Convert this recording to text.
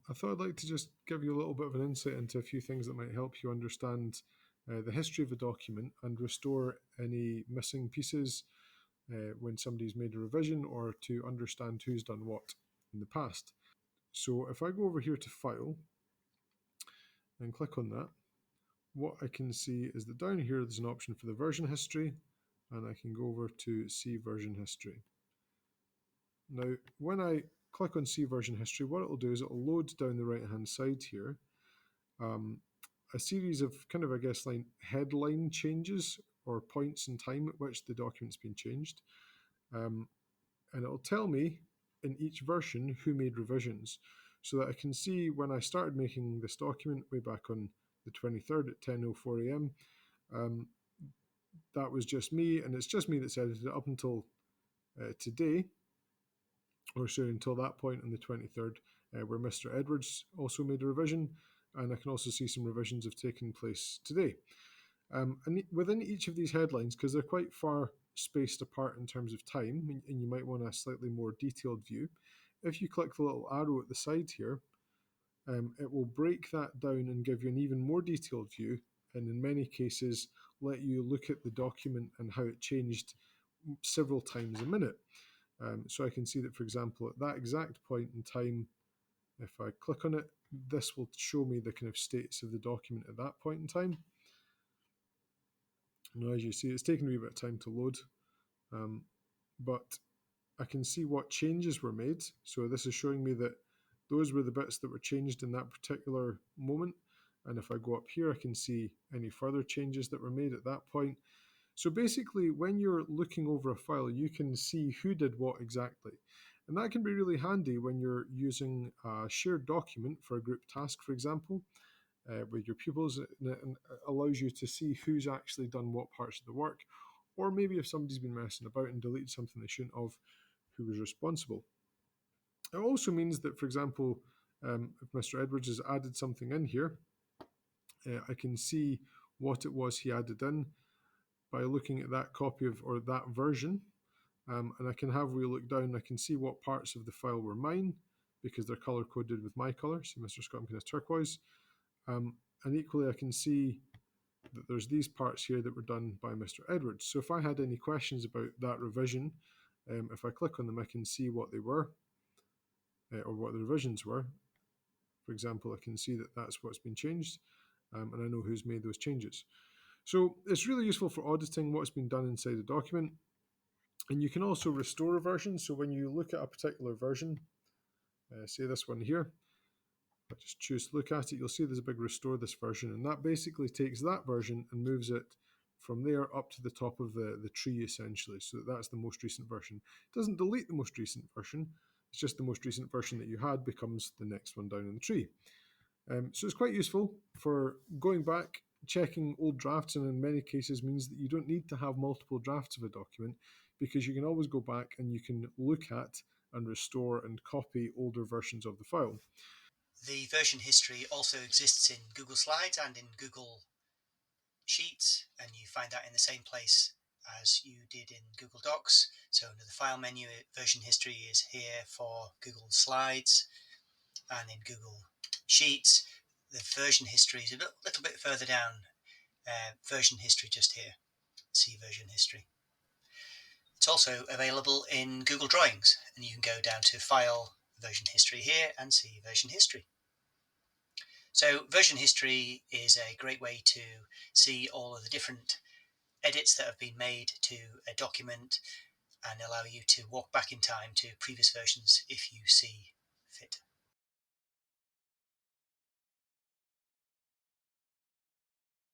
I thought I'd like to just give you a little bit of an insight into a few things that might help you understand the history of a document and restore any missing pieces when somebody's made a revision, or to understand who's done what in the past. So if I go over here to File and click on that, what I can see is that down here there's an option for the version history, and I can go over to See Version History. Now, when I click on See Version History, what it'll do is it'll load down the right-hand side here a series of kind of, I guess, like headline changes or points in time at which the document's been changed. And it'll tell me in each version who made revisions, so that I can see when I started making this document way back on the 23rd at 10:04 a.m. That was just me, and it's just me that's edited it up until today, or sorry, until that point on the 23rd, where Mr. Edwards also made a revision, and I can also see some revisions have taken place today. And within each of these headlines, because they're quite far spaced apart in terms of time, and you might want a slightly more detailed view, if you click the little arrow at the side here, it will break that down and give you an even more detailed view, and in many cases let you look at the document and how it changed several times a minute. So I can see that, for example, at that exact point in time, if I click on it, this will show me the kind of status of the document at that point in time. Now, as you see, it's taken a wee bit of time to load, but I can see what changes were made. So this is showing me that those were the bits that were changed in that particular moment. And if I go up here, I can see any further changes that were made at that point. So basically, when you're looking over a file, you can see who did what exactly. And that can be really handy when you're using a shared document for a group task, for example, with your pupils, and it allows you to see who's actually done what parts of the work, or maybe if somebody's been messing about and deleted something they shouldn't have, who was responsible. It also means that, for example, if Mr. Edwards has added something in here, I can see what it was he added in by looking at that copy of, or that version, and I can have we look down, I can see what parts of the file were mine because they're color coded with my color. See, Mr. Scott kind of turquoise. And equally, I can see that there's these parts here that were done by Mr. Edwards. So if I had any questions about that revision, if I click on them, I can see what they were, or what the revisions were. For example, I can see that that's what's been changed, and I know who's made those changes. So it's really useful for auditing what's been done inside a document. And you can also restore a version. So when you look at a particular version, say this one here, I just choose to look at it, you'll see there's a big restore this version, and that basically takes that version and moves it from there up to the top of the tree, essentially. So that's the most recent version. It doesn't delete the most recent version, it's just the most recent version that you had becomes the next one down in the tree. So it's quite useful for going back, checking old drafts, and in many cases means that you don't need to have multiple drafts of a document, because you can always go back and you can look at and restore and copy older versions of the file. The version history also exists in Google Slides and in Google Sheets, and you find that in the same place as you did in Google Docs. So under the File menu, version history is here for Google Slides, and in Google Sheets, the version history is a little bit further down. Version history just here. See version history. It's also available in Google Drawings, and you can go down to File, Version History here, and see version history. So version history is a great way to see all of the different edits that have been made to a document, and allow you to walk back in time to previous versions if you see